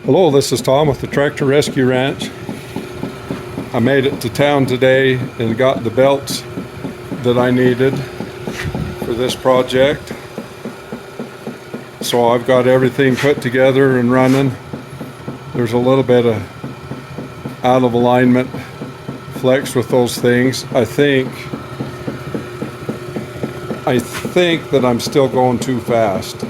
Hello, this is Tom with the Tractor Rescue Ranch. I made it to town today and got the belts that I needed for this project. So I've got everything put together and running. There's a little bit of out of alignment flex with those things. I think that I'm still going too fast.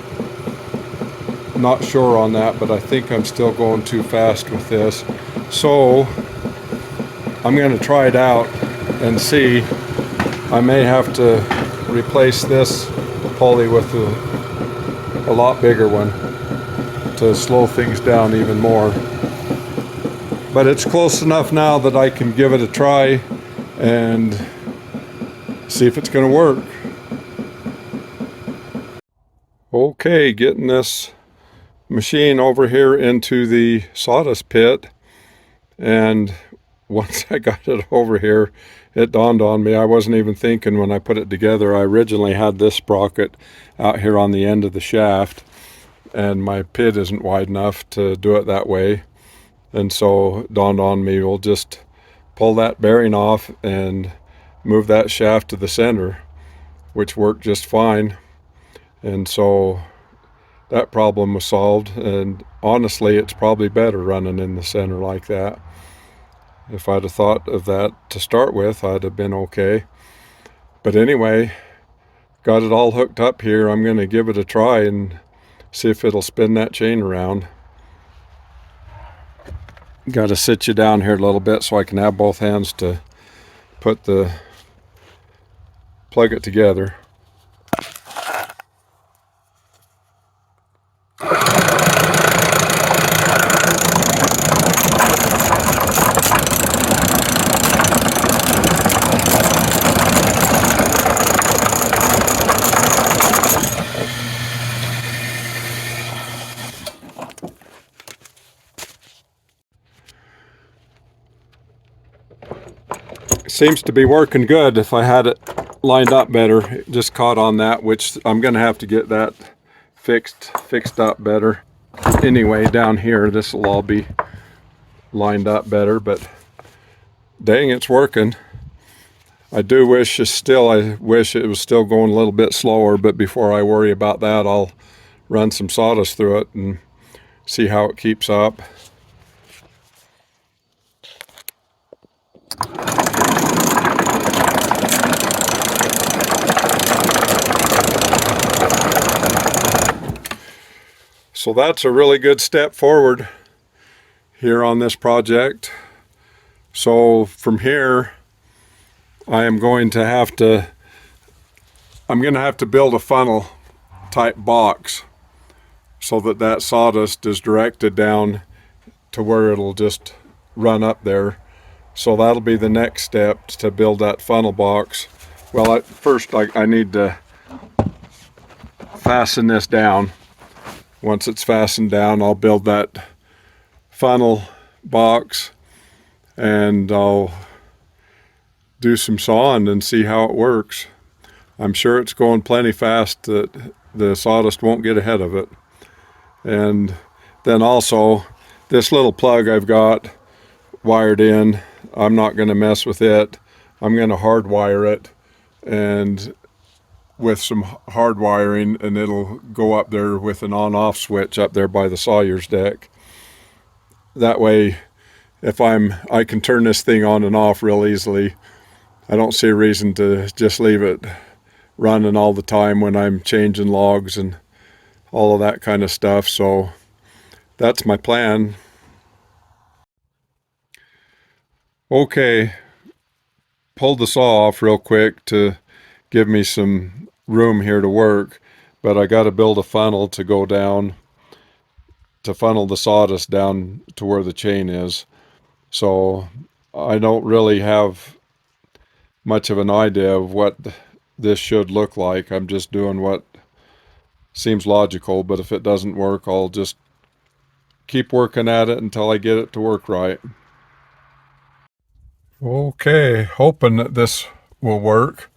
Not sure on that, but I think I'm still going too fast with this. So I'm going to try it out and see. I may have to replace this pulley with a lot bigger one to slow things down even more. But it's close enough now that I can give it a try and see if it's going to work. Okay, getting this machine over here into the sawdust pit, and once I got it over here, it dawned on me. I wasn't even thinking when I put it together. I originally had this sprocket out here on the end of the shaft, and my pit isn't wide enough to do it that way, and so it dawned on me, we'll just pull that bearing off and move that shaft to the center, which worked just fine. And so that problem was solved, and honestly it's probably better running in the center like that. If I'd have thought of that to start with, I'd have been okay. But anyway, got it all hooked up here. I'm going to give it a try and see if it'll spin that chain around. Got to sit you down here a little bit so I can have both hands to plug it together. Seems to be working good. If I had it lined up better, it just caught on that, which I'm gonna have to get that fixed up better. Anyway, down here this will all be lined up better, but dang, it's working. I wish it was still going a little bit slower, but before I worry about that, I'll run some sawdust through it and see how it keeps up. So that's a really good step forward here on this project. So from here, I'm going to have to build a funnel type box so that sawdust is directed down to where it'll just run up there. So that'll be the next step, to build that funnel box. Well, first I need to fasten this down. Once it's fastened down, I'll build that funnel box and I'll do some sawing and see how it works. I'm sure it's going plenty fast that the sawdust won't get ahead of it. And then also, this little plug I've got wired in, I'm not going to mess with it. I'm going to hardwire it, and with some hard wiring, and it'll go up there with an on-off switch up there by the sawyer's deck. That way, I can turn this thing on and off real easily. I don't see a reason to just leave it running all the time when I'm changing logs and all of that kind of stuff. So that's my plan. Okay, pulled the saw off real quick to give me some room here to work, but I got to build a funnel to go down to funnel the sawdust down to where the chain is. So I don't really have much of an idea of what this should look like. I'm just doing what seems logical, but if it doesn't work, I'll just keep working at it until I get it to work right. Okay, hoping that this will work.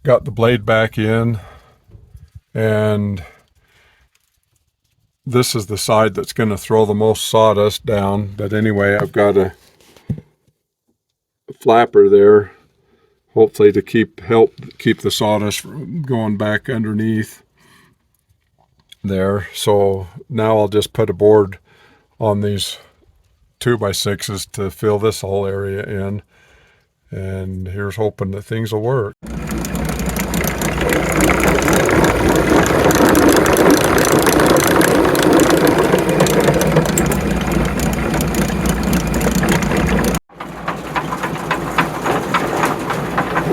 Got the blade back in, and this is the side that's going to throw the most sawdust down. But anyway, I've got a flapper there, hopefully to help keep the sawdust from going back underneath there. So now I'll just put a board on these 2x6s to fill this whole area in, and here's hoping that things will work.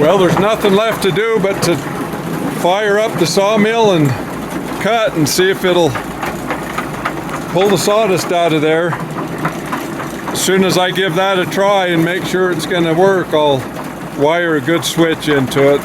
Well, there's nothing left to do but to fire up the sawmill and cut and see if it'll pull the sawdust out of there. As soon as I give that a try and make sure it's going to work, I'll wire a good switch into it.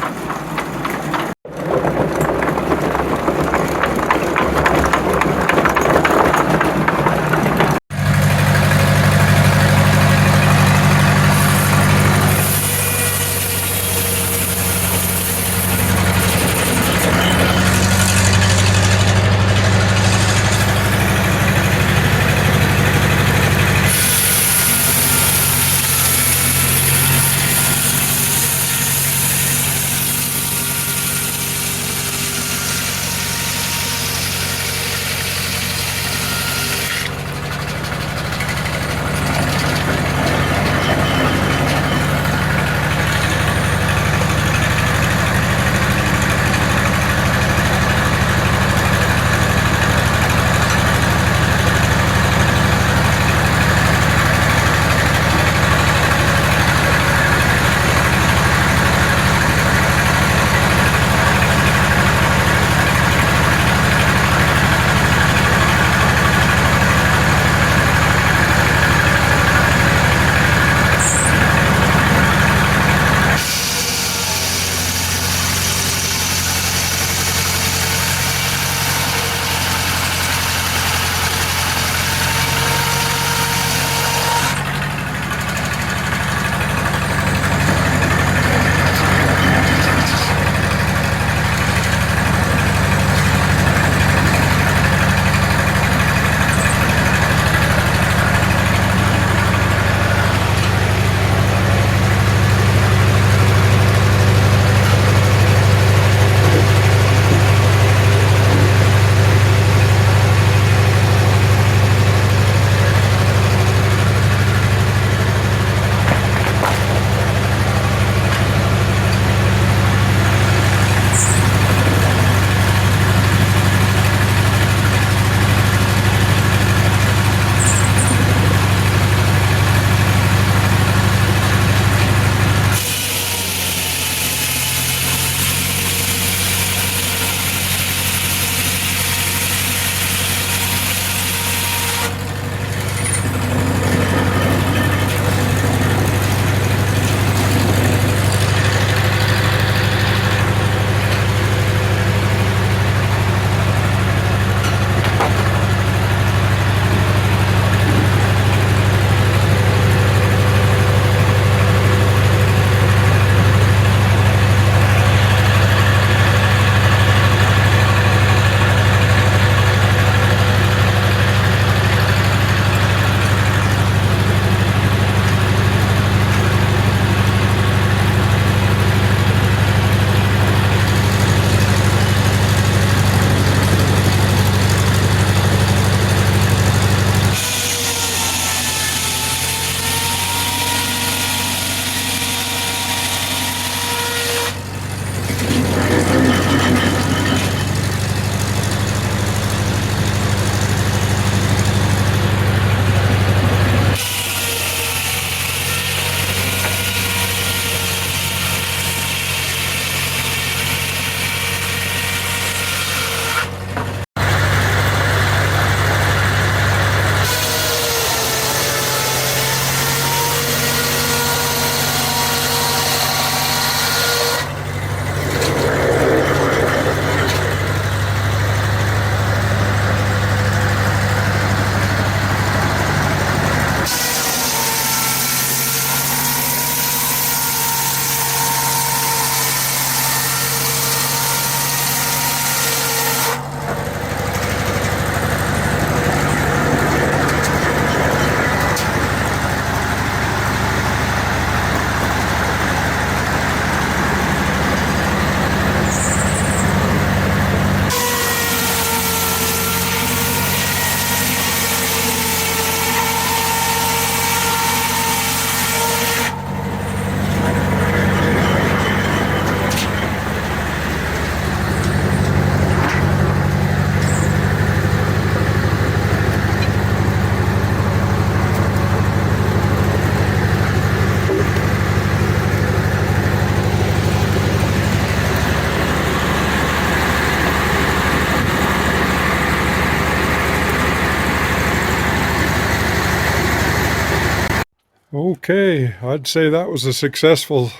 Okay, I'd say that was a successful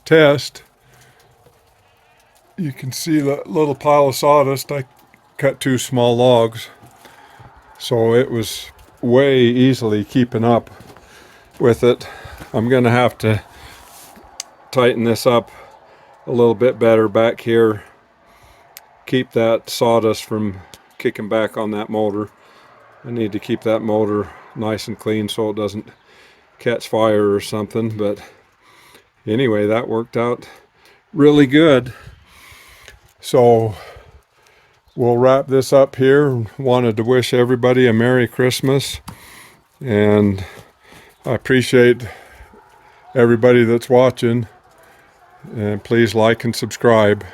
test. You can see that little pile of sawdust. I cut 2 small logs, so it was way easily keeping up with it. I'm gonna have to tighten this up a little bit better back here, keep that sawdust from kicking back on that motor. I need to keep that motor nice and clean so it doesn't catch fire or something. But anyway, that worked out really good. So we'll wrap this up here. Wanted to wish everybody a Merry Christmas, and I appreciate everybody that's watching, and please like and subscribe.